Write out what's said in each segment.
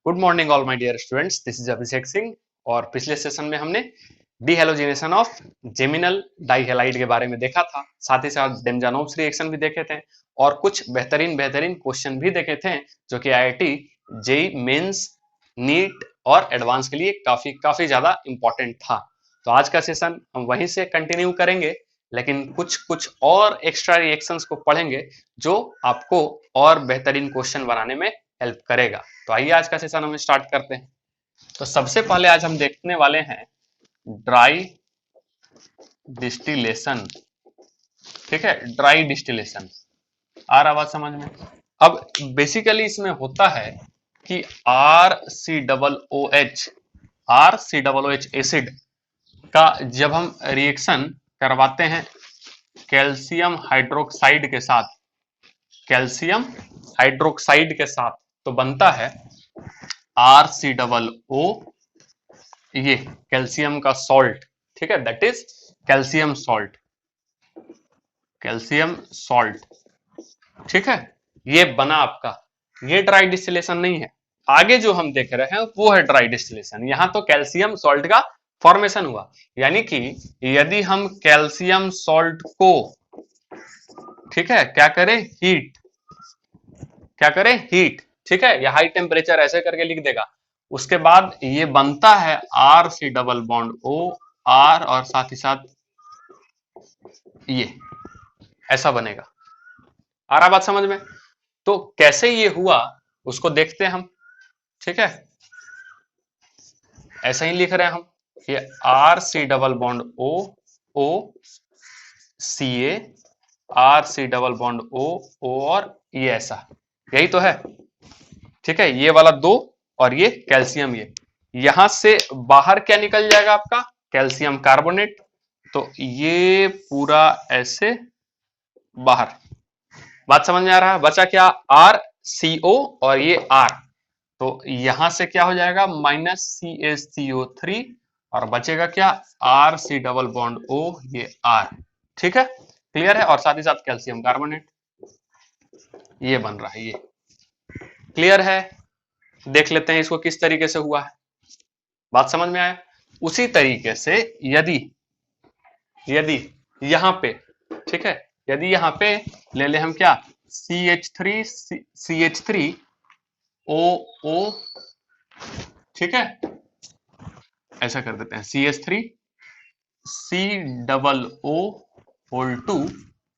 Good morning all my dear students, this is Abhishek Singh. और पिछले session में हमने डीहेलोजिनेशन ऑफ जेमिनल डाइहेलाइड के बारे में देखा था, साथ ही साथ डेमजानोव्स रिएक्शन भी देखे थे और कुछ बेहतरीन क्वेश्चन भी देखे थे जो कि आईआईटी, जेई मेंस, नीट और एडवांस के लिए काफी काफी ज्यादा इंपॉर्टेंट था। तो आज का सेशन हम वहीं से कंटिन्यू करेंगे, लेकिन कुछ कुछ और एक्स्ट्रा रिएक्शंस को पढ़ेंगे जो आपको और बेहतरीन क्वेश्चन बनाने में हेल्प करेगा। तो आइए आज का सेशन हम स्टार्ट करते हैं। तो सबसे पहले आज हम देखने वाले हैं ड्राई डिस्टिलेशन। ठीक है, ड्राई डिस्टिलेशन आ रहा बात समझ में। अब बेसिकली इसमें होता है कि RCOOH एसिड का जब हम रिएक्शन करवाते हैं कैल्शियम हाइड्रोक्साइड के साथ तो बनता है RCOO, ये कैल्शियम का सॉल्ट। ठीक है, दैट इज कैल्शियम सॉल्ट। ठीक है, ये बना आपका, ये ड्राई डिस्टिलेशन नहीं है। आगे जो हम देख रहे हैं वो है ड्राई डिस्टिलेशन। यहां तो कैल्शियम सॉल्ट का फॉर्मेशन हुआ, यानी कि यदि हम कैल्शियम सॉल्ट को, ठीक है, क्या करें, हीट। ठीक है, या हाई टेम्परेचर ऐसे करके लिख देगा। उसके बाद ये बनता है RC double bond O, R और साथ ही साथ ये ऐसा बनेगा। आ रहा बात समझ में। तो कैसे ये हुआ उसको देखते हैं हम। ठीक है, ऐसा ही लिख रहे हैं हम, ये RC double bond O CA, RC double bond O और ये ऐसा, यही तो है। ठीक है, ये वाला दो और ये कैल्शियम, ये यहां से बाहर क्या निकल जाएगा आपका, कैल्शियम कार्बोनेट। तो ये पूरा ऐसे बाहर, बात समझ में आ रहा है। बचा क्या, RCO और ये R, तो यहां से क्या हो जाएगा -CaCO3 और बचेगा क्या, RC डबल बॉन्ड O, ये R। ठीक है, क्लियर है। और साथ ही साथ कैल्शियम कार्बोनेट ये बन रहा है, ये क्लियर है। देख लेते हैं इसको किस तरीके से हुआ है, बात समझ में आया। उसी तरीके से यदि यहां पे, ठीक है, यदि यहां पे ले ले हम क्या, CH3OO, ठीक है, ऐसा कर देते हैं CH3COO2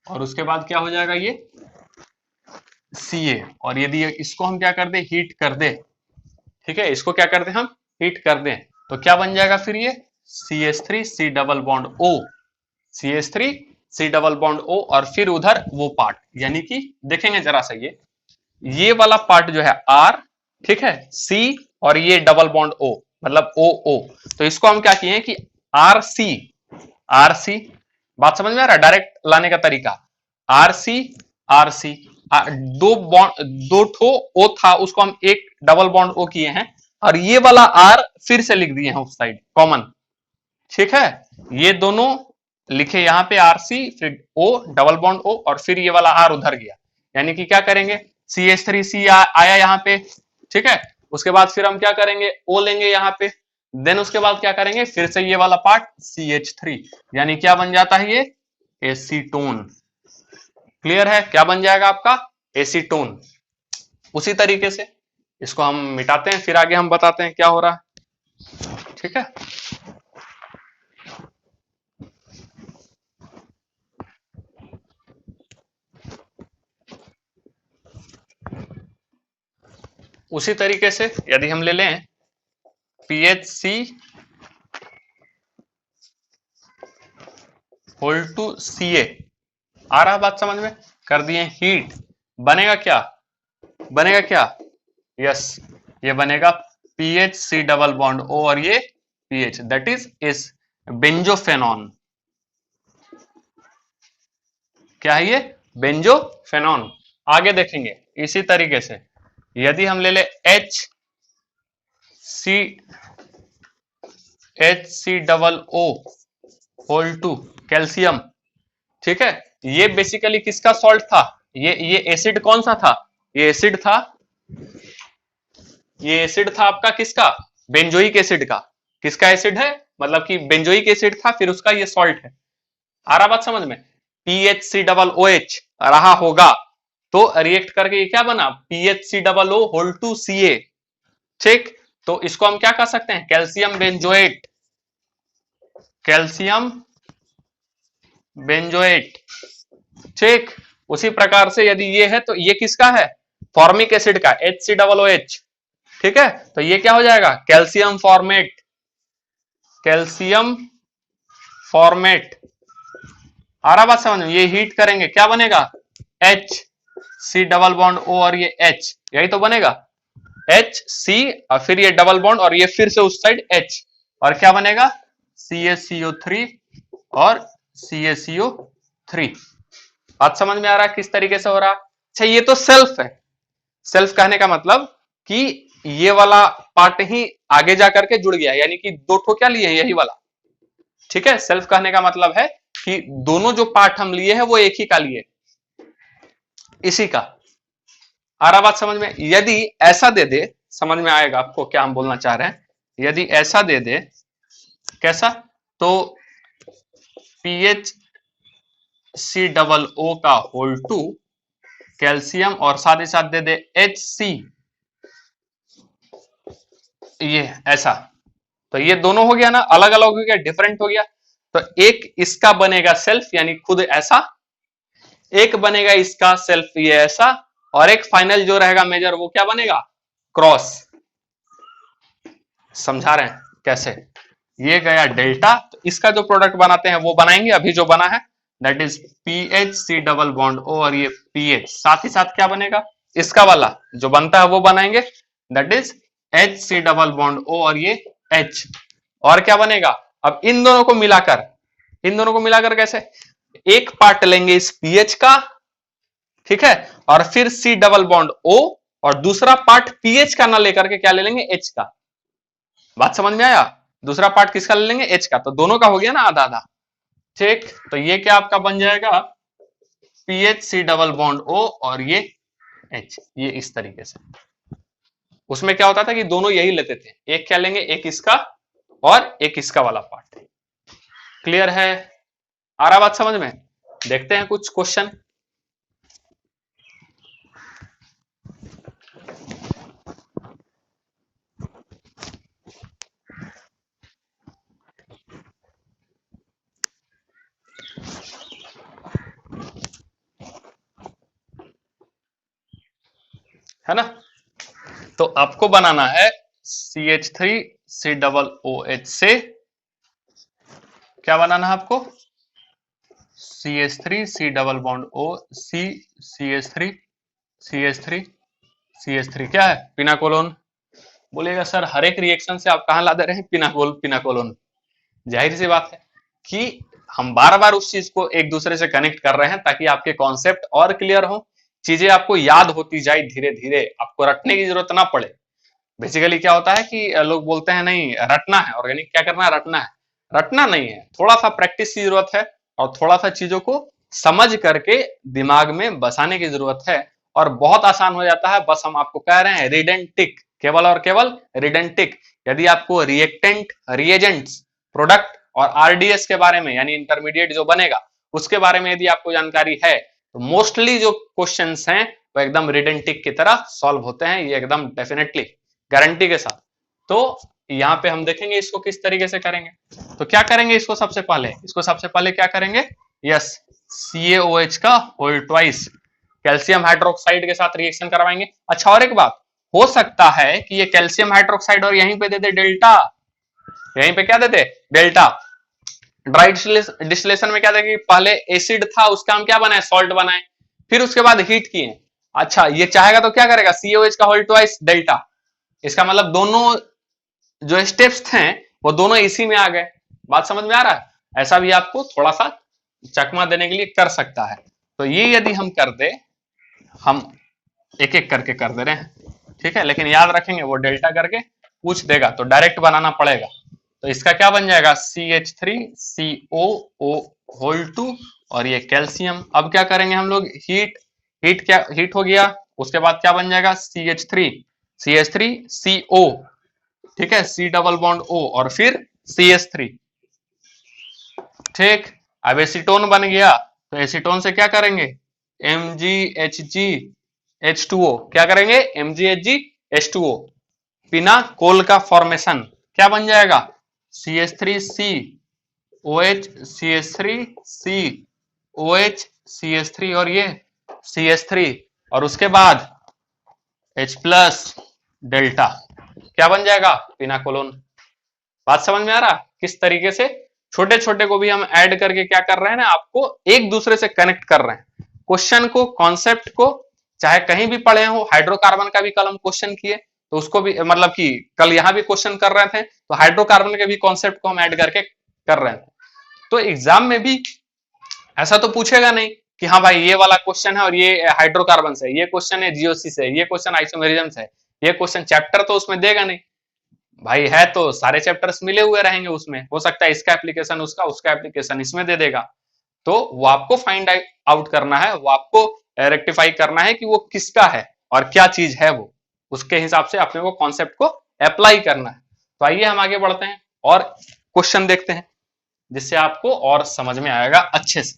और उसके बाद क्या हो जाएगा, ये Ca। और यदि इसको हम क्या कर दे, हीट कर दे, ठीक है, इसको क्या कर दे, हम हीट कर दें, तो क्या बन जाएगा फिर, ये CH3C double bond O, CH3C double bond O और फिर उधर वो पार्ट, यानी कि देखेंगे जरा सा, ये वाला पार्ट जो है R, ठीक है, C और ये डबल बॉन्ड O मतलब OO। तो इसको हम क्या किए कि RC, बात समझ में आ रहा है, डायरेक्ट लाने का तरीका, RC दो ठो O था, उसको हम एक डबल बॉन्ड O किए हैं और ये वाला R फिर से लिख दिए हैं उस साइड कॉमन। ठीक है, ये दोनों लिखे यहां पे RC, फिर O डबल बॉन्ड O और फिर ये वाला R उधर गया, यानी कि क्या करेंगे, CH3C आया यहाँ पे। ठीक है, उसके बाद फिर हम क्या करेंगे, O लेंगे यहाँ पे, देन उसके बाद क्या करेंगे, फिर से ये वाला पार्ट CH3, यानी क्या बन जाता है, ये एसीटोन। क्लियर है, क्या बन जाएगा आपका, एसीटोन। उसी तरीके से इसको हम मिटाते हैं, फिर आगे हम बताते हैं क्या हो रहा है। ठीक है, उसी तरीके से यदि हम ले लें PHC होल टू CA, आ रहा बात समझ में, कर दिए हीट, बनेगा क्या, यस, ये बनेगा PHC डबल बॉन्ड O और ये PH, दैट इज बेंजोफेनॉन। क्या है ये, बेंजोफेनॉन। आगे देखेंगे इसी तरीके से, यदि हम ले ले HC डबल O होल टू कैल्शियम, ठीक है, ये बेसिकली किसका सॉल्ट था, ये एसिड कौन सा था, ये एसिड था ये एसिड था आपका किसका, बेंजोइक एसिड का। किसका एसिड है, मतलब कि बेंजोइक एसिड था, फिर उसका ये सॉल्ट है। आ रहा बात समझ में, PHC OH रहा होगा तो रिएक्ट करके ये क्या बना, PHCOO होल टू Ca। ठीक, तो इसको हम क्या कर सकते हैं, कैल्शियम बेंजोएट, कैल्शियम बेंजोएट। ठीक, उसी प्रकार से यदि ये है तो ये किसका है, फॉर्मिक एसिड का, HCOOH। ठीक है, तो ये क्या हो जाएगा, कैल्शियम फॉर्मेट, कैल्शियम फॉर्मेट। आ रहा बात समझ में, ये हीट करेंगे क्या बनेगा, HC डबल बॉन्ड O और ये H, यही तो बनेगा, HC और फिर ये डबल बॉन्ड और ये फिर से उस साइड H, और क्या बनेगा, CaCO3 और CaCO3। बात समझ में आ रहा है किस तरीके से हो रहा। अच्छा, ये तो सेल्फ है, सेल्फ कहने का मतलब कि ये वाला पार्ट ही आगे जाकर के जुड़ गया, यानी कि दो ठो क्या लिए, यही वाला। ठीक है, सेल्फ कहने का मतलब है कि दोनों जो पार्ट हम लिए हैं वो एक ही का लिए, इसी का। आ रहा बात समझ में, यदि ऐसा दे दे, समझ में आएगा आपको क्या हम बोलना चाह रहे हैं। यदि ऐसा दे दे, कैसा, तो PHCOO का होल टू कैल्शियम और साथ ही साथ दे दे HC, ये ऐसा, तो ये दोनों हो गया ना, अलग अलग हो गया, डिफरेंट हो गया। तो एक इसका बनेगा सेल्फ यानी खुद ऐसा, एक बनेगा इसका सेल्फ ये ऐसा, और एक फाइनल जो रहेगा मेजर वो क्या बनेगा, क्रॉस। समझा रहे हैं कैसे, ये गया डेल्टा, तो इसका जो प्रोडक्ट बनाते हैं वो बनाएंगे, अभी जो बना है that is PHC double bond O और ये PH, साथ ही साथ क्या बनेगा, इसका वाला जो बनता है वो बनाएंगे, that is HC double bond O और ये H, और क्या बनेगा, अब इन दोनों को मिलाकर, इन दोनों को मिलाकर कैसे, एक पार्ट लेंगे इस PH का, ठीक है, और फिर C डबल बॉन्ड O, और दूसरा पार्ट PH का ना लेकर के क्या ले लेंगे, H का। बात समझ में आया, दूसरा पार्ट किसका ले लेंगे, H का, तो दोनों का हो गया ना आधा आधा। ठीक, तो ये क्या आपका बन जाएगा, PHC डबल बॉन्ड O और ये H, ये इस तरीके से। उसमें क्या होता था कि दोनों यही लेते थे, एक क्या लेंगे, एक इसका और एक इसका वाला पार्ट। क्लियर है, आ रहा बात समझ में, देखते हैं कुछ क्वेश्चन। है ना, तो आपको बनाना है CH3COOH से, क्या बनाना है आपको, CH3C double bond O C CH3 CH3 CH3 क्या है, पिनाकोलोन। बोलेगा सर हर एक रिएक्शन से आप कहां ला दे रहे हैं पिनाकोलोन। जाहिर सी बात है कि हम बार बार उस चीज को एक दूसरे से कनेक्ट कर रहे हैं ताकि आपके कॉन्सेप्ट और क्लियर हो, चीजें आपको याद होती जाए धीरे धीरे, आपको रटने की जरूरत ना पड़े। बेसिकली क्या होता है कि लोग बोलते हैं नहीं रटना है, ऑर्गेनिक क्या करना है, रटना है, रटना नहीं है, थोड़ा सा प्रैक्टिस की जरूरत है और थोड़ा सा चीजों को समझ करके दिमाग में बसाने की जरूरत है, और बहुत आसान हो जाता है। बस हम आपको कह रहे हैं रीड एंड टिक, केवल और केवल रीड एंड टिक। यदि आपको रिएक्टेंट, रिएजेंट्स, प्रोडक्ट और आरडीएस के बारे में यानी इंटरमीडिएट जो बनेगा उसके बारे में यदि आपको जानकारी है तो मोस्टली जो क्वेश्चंस हैं वो एकदम रीड एंड टिक की तरह सॉल्व होते हैं, ये एकदम डेफिनेटली गारंटी के साथ। तो यहाँ पे हम देखेंगे इसको किस तरीके से करेंगे। तो क्या करेंगे, इसको सबसे पहले क्या करेंगे, यस CaOH का होल ट्वाइस कैल्शियम हाइड्रोक्साइड के साथ रिएक्शन करवाएंगे। अच्छा, और एक बात, हो सकता है कि ये कैल्शियम हाइड्रोक्साइड और यहीं पे दे दे डेल्टा, यहीं पे क्या देते, डेल्टा। ड्राई डिस्टिलेशन में क्या देंगे, पहले एसिड था उसका हम क्या बनाए, सॉल्ट बनाए, फिर उसके बाद हीट किए। अच्छा, ये चाहेगा तो क्या करेगा, CaOH का होल ट्वाइस डेल्टा, इसका मतलब दोनों जो स्टेप्स थे वो दोनों इसी में आ गए। बात समझ में आ रहा है, ऐसा भी आपको थोड़ा सा चकमा देने के लिए कर सकता है। तो ये यदि हम कर दे, हम एक एक करके कर दे रहे हैं, ठीक है, लेकिन याद रखेंगे वो डेल्टा करके पूछ देगा तो डायरेक्ट बनाना पड़ेगा। तो इसका क्या बन जाएगा, CH3COO होल टू और ये कैल्शियम। अब क्या करेंगे हम लोग, हीट, हीट क्या, हीट हो गया, उसके बाद क्या बन जाएगा CH3 CH3CO, ठीक है, C डबल बॉन्ड O और फिर CH3। ठीक, अब एसीटोन बन गया तो एसीटोन से क्या करेंगे, MgHgH2O, क्या करेंगे, MgHgH2O, बिना कोल का फॉर्मेशन क्या बन जाएगा, CH3C OH CH3C OH CH3 और ये CH3 और उसके बाद H प्लस डेल्टा क्या बन जाएगा, बिना कोलोन। बात समझ में आ रहा किस तरीके से छोटे छोटे को भी हम ऐड करके क्या कर रहे हैं ना, आपको एक दूसरे से कनेक्ट कर रहे हैं, क्वेश्चन को, कॉन्सेप्ट को, चाहे कहीं भी पढ़े हो। हाइड्रोकार्बन का भी कल हम क्वेश्चन किए तो उसको भी मतलब कि कल यहां भी क्वेश्चन कर रहे थे तो हाइड्रोकार्बन के भी कॉन्सेप्ट को हम ऐड करके कर रहे थे। तो एग्जाम में भी ऐसा तो पूछेगा नहीं कि हाँ भाई ये वाला क्वेश्चन है और ये हाइड्रोकार्बन से, ये क्वेश्चन है जीओसी से, ये क्वेश्चन आइसोमेरिज्म से, ये क्वेश्चन चैप्टर तो उसमें देगा नहीं भाई, है तो सारे चैप्टर्स मिले हुए रहेंगे उसमें, हो सकता है इसका एप्लीकेशन उसका, उसका एप्लीकेशन इसमें दे देगा। तो वो आपको फाइंड आउट करना है, वो आपको रेक्टिफाई करना है कि वो किसका है और क्या चीज है वो, उसके हिसाब से अपने को कॉन्सेप्ट को अप्लाई करना है। तो आइए हम आगे बढ़ते हैं और क्वेश्चन देखते हैं जिससे आपको और समझ में आएगा अच्छे से।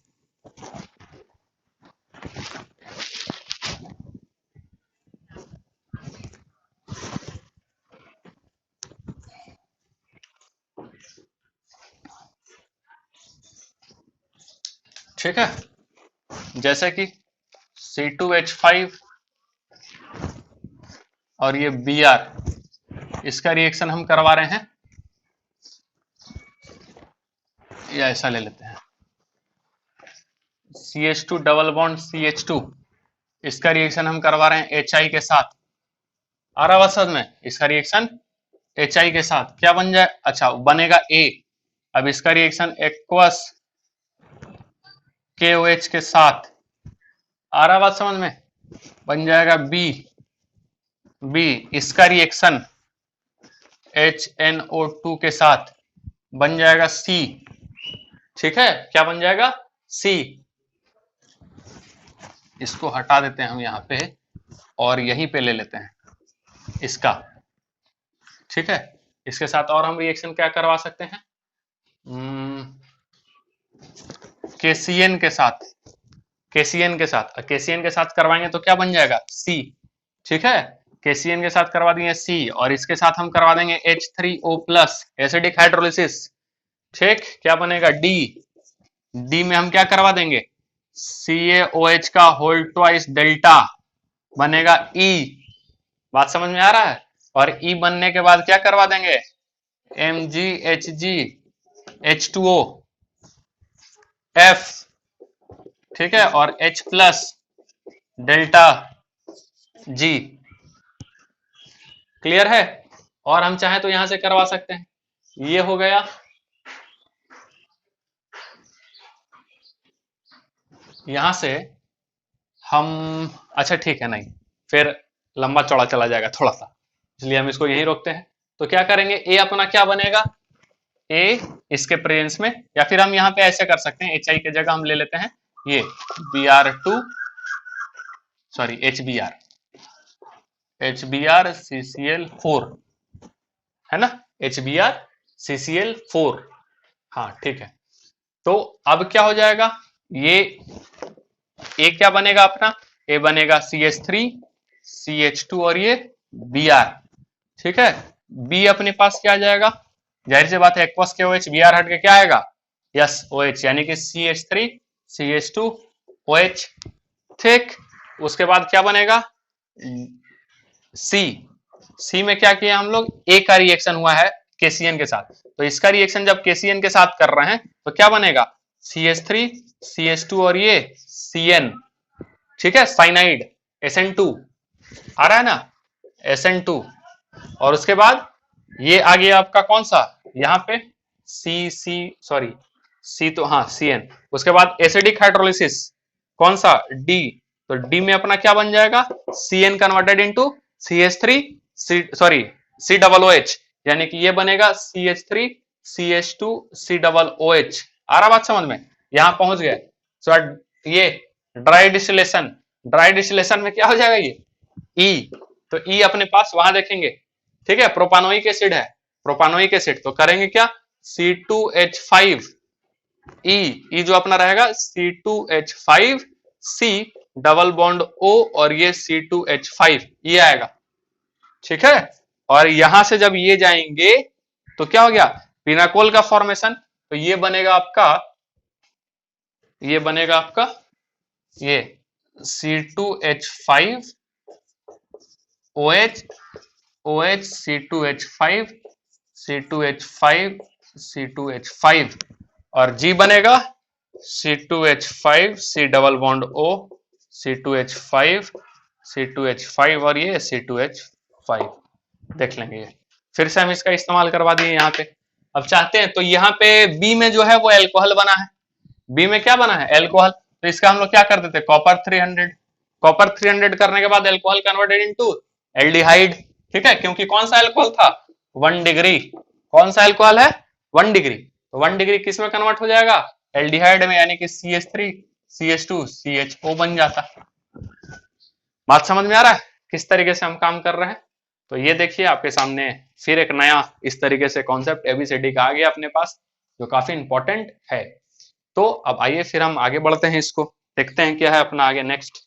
ठीक है, जैसे कि C2H5 और ये Br, इसका रिएक्शन हम करवा रहे हैं, या ऐसा ले लेते हैं CH2 डबल बॉन्ड CH2, इसका रिएक्शन हम करवा रहे हैं HI के साथ। आ रहा बात समझ में, इसका रिएक्शन HI के साथ क्या बन जाए, अच्छा बनेगा A। अब इसका रिएक्शन एक्वस KOH के साथ, आ रहा बात समझ में, बन जाएगा B। इसका रिएक्शन HNO2 के साथ बन जाएगा C। ठीक है, क्या बन जाएगा, C। इसको हटा देते हैं हम यहाँ पे और यहीं पे ले लेते हैं इसका। ठीक है, इसके साथ और हम रिएक्शन क्या करवा सकते हैं, KCN के साथ, KCN के साथ करवाएंगे तो क्या बन जाएगा, C। ठीक है, KCN के साथ करवा देंगे C और इसके साथ हम करवा देंगे H3O प्लस, एसिडिक हाइड्रोलिसिस। ठीक, क्या बनेगा, D में हम क्या करवा देंगे, CaOH का होल ट्वाइस डेल्टा बनेगा E। बात समझ में आ रहा है, और E बनने के बाद क्या करवा देंगे, MgHgH2O F। ठीक है, और H plus delta G। Clear है, और हम चाहे तो यहां से करवा सकते हैं, ये हो गया। यहां से हम, अच्छा ठीक है, नहीं फिर लंबा चौड़ा चला जाएगा थोड़ा सा, इसलिए हम इसको यहीं रोकते हैं। तो क्या करेंगे, ए अपना क्या बनेगा, ए इसके प्रेजेंस में, या फिर हम यहाँ पे ऐसे कर सकते हैं, HI की जगह हम ले लेते हैं ये Br2, सॉरी HBr CCl4, है ना, HBr CCl4। हाँ ठीक है, तो अब क्या हो जाएगा, ये ए क्या बनेगा अपना, ए बनेगा CH3 CH2 और ये Br। ठीक है, B अपने पास क्या आ जाएगा, जाहिर सी बात है एक्वस KOH, Br हट के क्या आएगा, यस OH, यानी कि CH3 CH2 OH। ठीक, उसके बाद क्या बनेगा, C में क्या किया हम लोग, A का रिएक्शन हुआ है KCN के साथ, तो इसका रिएक्शन जब KCN के साथ कर रहे हैं तो क्या बनेगा, CH3 CH2 और ये CN। ठीक है, साइनाइड SN2 आ रहा है ना, SN2, और उसके बाद ये आ गया आपका कौन सा, यहाँ पे C तो हाँ CN। उसके बाद एसिडिक हाइड्रोलिसिस कौन सा, D, तो D में अपना क्या बन जाएगा, CN converted into CH3 C double OH, यानी कि ये बनेगा CH3 CH2 C double OH। आ रहा बात समझ में, यहां पहुंच गए। सो ये ड्राई डिस्टिलेशन में क्या हो जाएगा, ये E, तो ई अपने पास वहां देखेंगे, ठीक है, प्रोपानोइक एसिड है, प्रोपानोइक एसिड, तो करेंगे क्या, C2H5 ई जो अपना रहेगा C2H5 C double bond O और ये C2H5 ये आएगा, ठीक है। और यहां से जब ये जाएंगे तो क्या हो गया, पिनाकोल का फॉर्मेशन, तो ये बनेगा आपका, ये बनेगा आपका ये C2H5 OH OH C2H5 C2H5 C2H5 और G बनेगा C2H5 C double bond O C2H5 C2H5 और ये C2H5, देख लेंगे ये। फिर से हम इसका इस्तेमाल करवा दिए यहाँ पे। अब चाहते हैं तो यहाँ पे बी में जो है वो एल्कोहल बना है, बी में क्या बना है, एल्कोहल, तो इसका हम लोग क्या कर देते, कॉपर 300, कॉपर 300 करने के बाद एल्कोहल कन्वर्टेड इनटू एल्डिहाइड, ठीक है, क्योंकि कौन सा एल्कोहल था, 1 डिग्री, कौन सा एल्कोहल है, 1 डिग्री, तो 1 डिग्री किस में कन्वर्ट हो जाएगा, एल्डिहाइड में, यानी कि CH3 CH2 CHO बन जाता। बात समझ में आ रहा है किस तरीके से हम काम कर रहे हैं। तो ये देखिए आपके सामने फिर एक नया इस तरीके से कॉन्सेप्ट एबीसीडी का आ गया अपने पास, जो काफी इंपॉर्टेंट है। तो अब आइए फिर हम आगे बढ़ते हैं, इसको देखते हैं क्या है अपना आगे नेक्स्ट।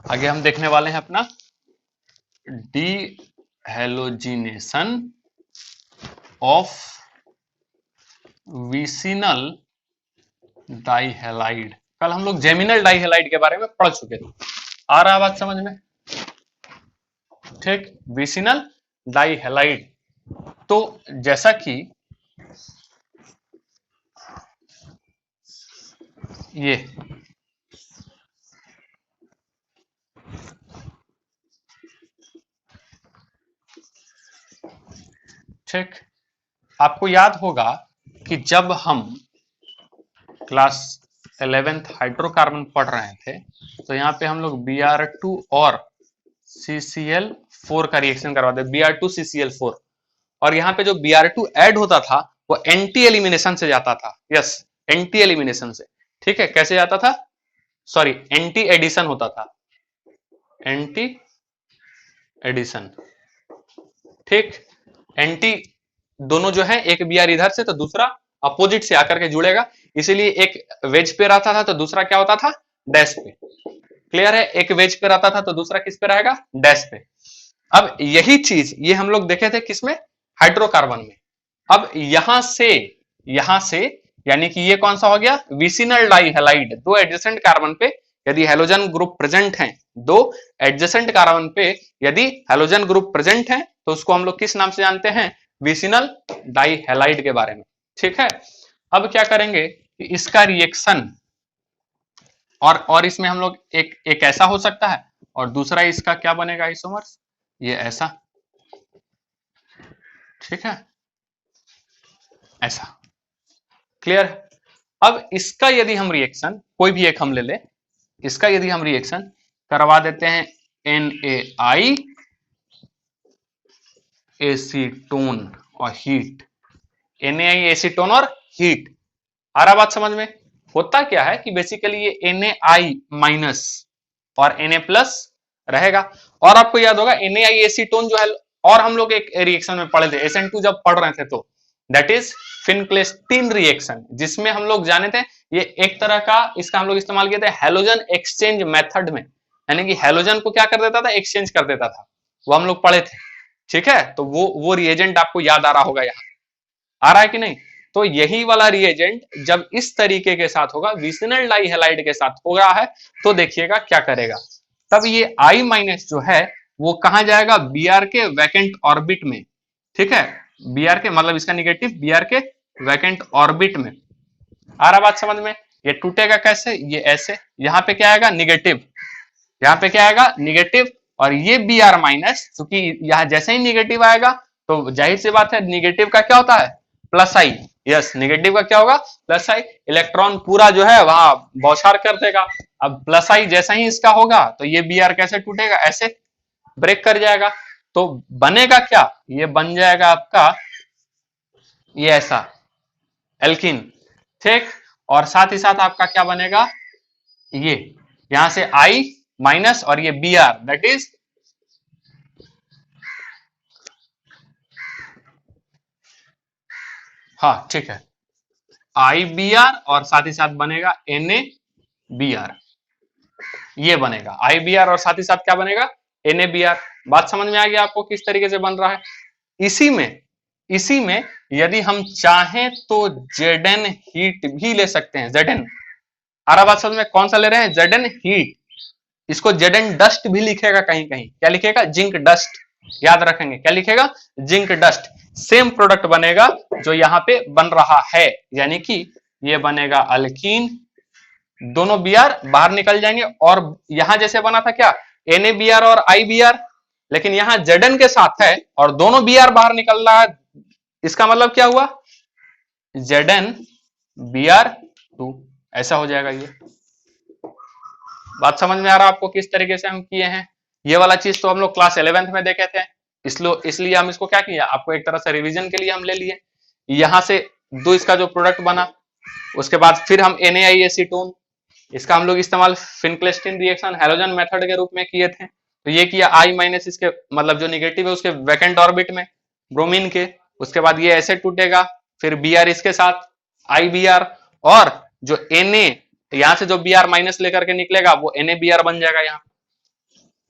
आगे हम देखने वाले हैं अपना डीहेलोजिनेशन ऑफ विसिनल डाइहेलाइड। कल हम लोग जेमिनल डाइहेलाइड के बारे में पढ़ चुके थे, आ रहा बात समझ में, ठीक, विसिनल डाइहेलाइड। तो जैसा कि ये ठीक, आपको याद होगा कि जब हम क्लास 11th हाइड्रोकार्बन पढ़ रहे थे तो यहाँ पे हम लोग Br2 और CCl4 का रिएक्शन करवाते, Br2CCl4, और यहाँ पे जो Br2 ऐड होता था वो एंटी एलिमिनेशन से जाता था, यस, एंटी एलिमिनेशन से, ठीक है, कैसे जाता था, सॉरी एंटी एडिशन होता था, एंटी एडिशन, ठीक, एंटी दोनों जो है, एक Br इधर से तो दूसरा अपोजिट से आकर के जुड़ेगा, इसीलिए एक वेज पे रहता था तो दूसरा क्या होता था, डैश पे, क्लियर है, एक वेज पे रहता था तो दूसरा किस पे रहेगा, डैश पे। अब यही चीज ये हम लोग देखे थे किसमें, हाइड्रोकार्बन में। अब यहां से यानी कि ये कौन सा हो गया, विसिनल डाइहेलाइड, दो एडजेसेंट कार्बन पे यदि हैलोजन ग्रुप प्रेजेंट हैं, दो एडजेसेंट कार्बन पे यदि हैलोजन ग्रुप प्रेजेंट हैं, तो उसको हम लोग किस नाम से जानते हैं, विसिनल डाइहेलाइड के बारे में, ठीक है। अब क्या करेंगे कि इसका रिएक्शन, और इसमें हम लोग एक ऐसा हो सकता है और दूसरा इसका क्या बनेगा, आइसोमर्स, ये ऐसा, ठीक है, ऐसा, क्लियर। अब इसका यदि हम रिएक्शन कोई भी एक हम ले ले, इसका यदि हम रिएक्शन करवा देते हैं NaI एसीटोन और हीट, NaI एसीटोन और हीट, आ रहा बात समझ में। होता क्या है कि बेसिकली ये NaI माइनस और Na प्लस रहेगा, और आपको याद होगा NaI एसीटोन जो है, और हम लोग एक रिएक्शन में पढ़े थे SN2 जब पढ़ रहे थे, तो दैट इज फिनक्लेस्टीन रिएक्शन, जिसमें हम लोग जाने थे ये एक तरह का, इसका हम लोग इस्तेमाल किए थे हैलोजन एक्सचेंज मेथड में, यानी कि हैलोजन को क्या कर देता था, एक्सचेंज कर देता था, वो हम लोग पढ़े थे, ठीक है। तो वो रिएजेंट आपको याद आ रहा होगा, यहाँ आ रहा है कि नहीं। तो यही वाला रिएजेंट जब इस तरीके के साथ होगा, विसिनल डाइहेलाइड के साथ हो रहा है, तो देखिएगा क्या करेगा, तब ये I माइनस जो है वो कहां जाएगा, Br के वैकेंट ऑर्बिट में, ठीक है, Br के मतलब इसका निगेटिव Br के वैकेंट ऑर्बिट में, आ रहा बात समझ में। ये टूटेगा कैसे, ये ऐसे, यहाँ पे क्या आएगा, निगेटिव, यहाँ पे क्या आएगा, निगेटिव, और ये बी आर माइनस, क्योंकि यहां जैसे ही निगेटिव आएगा तो जाहिर सी बात है निगेटिव का क्या होता है, प्लस आई। यस, निगेटिव का क्या होगा, प्लस आई। इलेक्ट्रॉन पूरा जो है वहां बौछार कर देगा। अब प्लस आई जैसा ही इसका होगा तो ये बी आर कैसे टूटेगा, ऐसे ब्रेक कर जाएगा। तो बनेगा क्या, ये बन जाएगा आपका ये ऐसा एल्किन, ठीक। और साथ ही साथ आपका क्या बनेगा, ये यहां से आई माइनस और ये बी आर, दैट इज हाँ ठीक है, आई बी आर और साथ ही साथ बनेगा एन ए बी आर। ये बनेगा आई बी आर और साथ ही साथ क्या बनेगा, एन ए बी आर। बात समझ में आ गया आपको किस तरीके से बन रहा है। इसी में यदि हम चाहें तो जेडन हीट भी ले सकते हैं, जेडन। आ रहा बात समझ में, कौन सा ले रहे हैं, जेडन हीट। इसको जेडन डस्ट भी लिखेगा कहीं कहीं, क्या लिखेगा, जिंक डस्ट। याद रखेंगे क्या लिखेगा, जिंक डस्ट। सेम प्रोडक्ट बनेगा जो यहां पे बन रहा है, यानी कि ये बनेगा अल्कीन, दोनों बी आर बाहर निकल जाएंगे। और यहां जैसे बना था क्या, एन ए बी आर और आई बी आर, लेकिन यहां जेडन के साथ है और दोनों बी आर बाहर निकल रहा है। इसका मतलब क्या हुआ, जेडन बी आर टू, ऐसा हो जाएगा। ये बात समझ में आ रहा है आपको किस तरीके से हम किए हैं। ये वाला चीज तो हम लोग क्लास 11th में देखे थे, इसलिए हम इसको क्या किया, आपको एक तरह से रिवीजन के लिए हम ले लिए। यहां से दो इसका जो प्रोडक्ट बना, उसके बाद फिर हम NaI इसका हम लोग इस्तेमाल फिनक्लेस्टीन रिएक्शन हैलोजन मेथड के रूप में किए थे। तो ये किया आई माइनस, इसके मतलब जो निगेटिव है उसके वैकेंट ऑर्बिट में ब्रोमीन के, उसके बाद ये ऐसे टूटेगा, फिर बी आर इसके साथ आई बी आर, और जो Na यहां से जो बी आर माइनस लेकर के निकलेगा वो NaBr बन जाएगा। यहाँ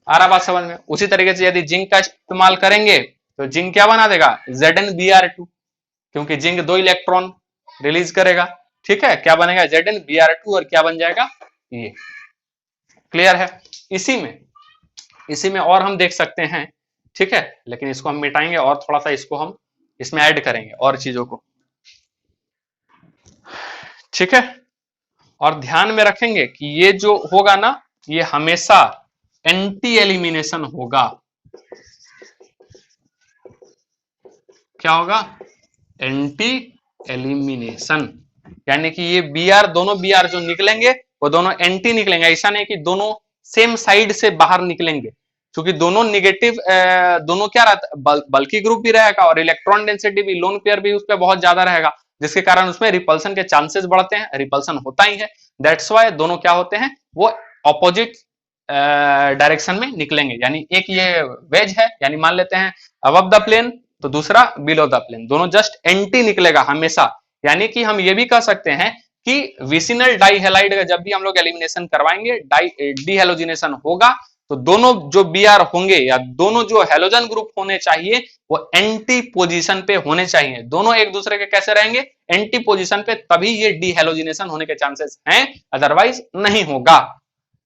आ रहा बात समझ में। उसी तरीके से यदि जिंक का इस्तेमाल करेंगे तो जिंक क्या बना देगा, ZnBr2, क्योंकि जिंक 2 इलेक्ट्रॉन रिलीज करेगा। ठीक है, क्या बनेगा, ZnBr2 और क्या बन जाएगा ये। क्लियर है। इसी में और हम देख सकते हैं, ठीक है, लेकिन इसको हम मिटाएंगे और थोड़ा सा इसको हम इसमें ऐड करेंगे और चीजों को, ठीक है। और ध्यान में रखेंगे कि ये जो होगा ना, ये हमेशा एंटी एलिमिनेशन होगा। क्या होगा, एंटी एलिमिनेशन, यानी कि ये बी आर, दोनों बी आर जो निकलेंगे वो दोनों एंटी निकलेंगे। ऐसा नहीं कि दोनों सेम साइड से बाहर निकलेंगे, क्योंकि दोनों निगेटिव, दोनों क्या रहता, बल्कि ग्रुप भी रहेगा और इलेक्ट्रॉन डेंसिटी भी, लोन पेयर भी उस पर बहुत ज्यादा रहेगा, जिसके कारण उसमें रिपल्सन के चांसेस बढ़ते हैं, रिपल्सन होता ही है। दैट्स वाई दोनों क्या होते हैं, वो ऑपोजिट डायरेक्शन में निकलेंगे। यानी एक ये वेज है, यानी मान लेते हैं अबव द प्लेन, तो दूसरा बिलो द प्लेन, दोनों जस्ट एंटी निकलेगा हमेशा। यानी कि हम ये भी कह सकते हैं कि विसिनल डाइहेलाइड का जब भी हम लोग एलिमिनेशन करवाएंगे, डीहेलोजिनेशन होगा, तो दोनों जो बी आर होंगे या दोनों जो हेलोजन ग्रुप होने चाहिए वो एंटी पोजीशन पे होने चाहिए। दोनों एक दूसरे के कैसे रहेंगे, एंटी पोजीशन पे, तभी ये डीहेलोजिनेशन होने के चांसेस हैं, अदरवाइज नहीं होगा।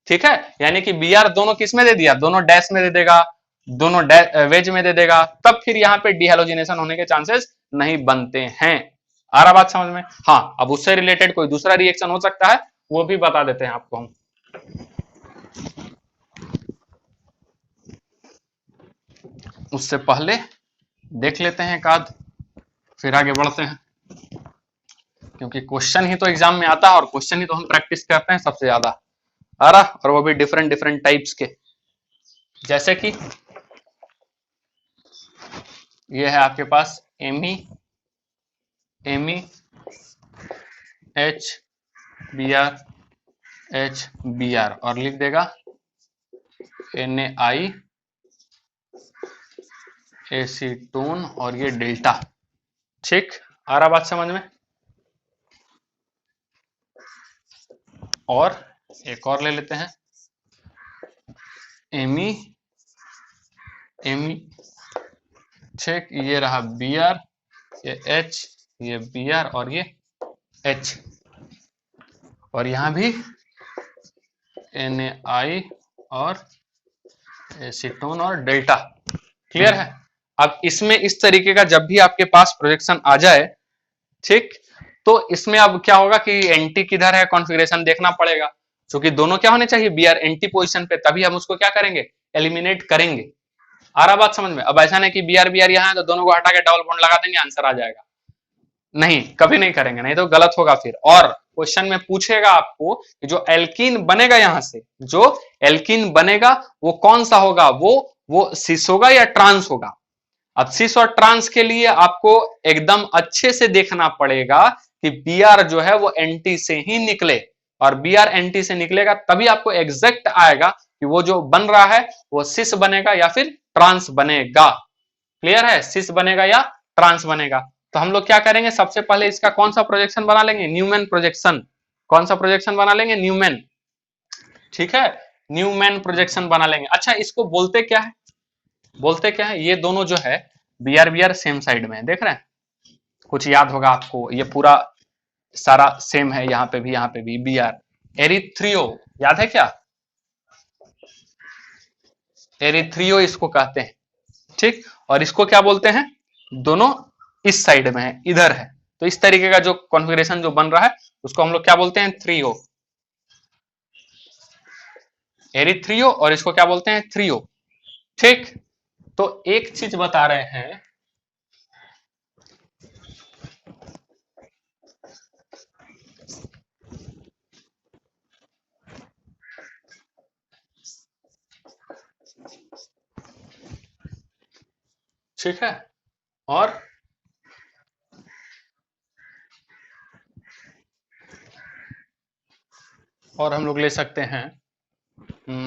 ठीक है, यानी कि बी आर दोनों किस में दे दिया, दोनों डैश में दे देगा, दोनों वेज में दे देगा, तब फिर यहाँ पे डीहेलोजिनेशन होने के चांसेस नहीं बनते हैं। आ रहा बात समझ में। हाँ, अब उससे रिलेटेड कोई दूसरा रिएक्शन हो सकता है, वो भी बता देते हैं आपको हम। उससे पहले देख लेते हैं एक आध, फिर आगे बढ़ते हैं, क्योंकि क्वेश्चन ही तो एग्जाम में आता है और क्वेश्चन ही तो हम प्रैक्टिस करते हैं सबसे ज्यादा। आ रहा, और वो भी डिफरेंट डिफरेंट टाइप्स के, जैसे कि ये है आपके पास एमी एच बी आर और लिख देगा NaI एसीटोन और ये डेल्टा। ठीक, आ रहा बात समझ में। और एक और ले लेते हैं, एमी ठीक, ये रहा बी आर, ये H, ये बी आर और ये H, और यहां भी NaI और एसीटोन और डेल्टा। क्लियर है। अब इसमें इस तरीके का जब भी आपके पास प्रोजेक्शन आ जाए, ठीक, तो इसमें अब क्या होगा कि एंटी किधर है, कॉन्फ़िगरेशन देखना पड़ेगा, क्योंकि दोनों क्या होने चाहिए, बी आर एंटी पोजीशन पे, तभी हम उसको क्या करेंगे, एलिमिनेट करेंगे। आ रहा बात समझ में? अब ऐसा नहीं कि बी आर यहाँ है तो दोनों को हटा के डबल बॉन्ड लगा देंगे आंसर आ जाएगा, नहीं, कभी नहीं करेंगे, नहीं तो गलत होगा फिर। और क्वेश्चन में पूछेगा आपको कि जो एल्कीन बनेगा यहां से, जो एल्कीन बनेगा वो कौन सा होगा, वो सिस होगा या ट्रांस होगा। अब सिस और ट्रांस के लिए आपको एकदम अच्छे से देखना पड़ेगा कि बी आर जो है वो एंटी से ही निकले, और बी आर एंटी से निकलेगा तभी आपको एग्जैक्ट आएगा कि वो जो बन रहा है वो सिस बनेगा या फिर ट्रांस बनेगा। क्लियर है? सिस बनेगा या ट्रांस बनेगा। तो हम लोग क्या करेंगे, सबसे पहले इसका कौन सा प्रोजेक्शन बना लेंगे, न्यूमैन प्रोजेक्शन। कौन सा प्रोजेक्शन बना लेंगे, न्यूमैन, ठीक है, न्यूमैन प्रोजेक्शन बना लेंगे। अच्छा, इसको बोलते क्या है, बोलते क्या है, ये दोनों जो है बी आर सेम साइड में है, देख रहे हैं, कुछ याद होगा आपको, ये पूरा सारा सेम है, यहाँ पे भी बी आर। एरिथ्रियो याद है क्या, एरिथ्रियो इसको कहते हैं, ठीक। और इसको क्या बोलते हैं, दोनों इस साइड में है, इधर है, तो इस तरीके का जो कॉन्फ़िगरेशन जो बन रहा है उसको हम लोग क्या बोलते हैं, थ्रियो, एरिथ्रियो, और इसको क्या बोलते हैं, थ्रियो, ठीक। तो एक चीज बता रहे हैं, ठीक है, और हम लोग ले सकते हैं,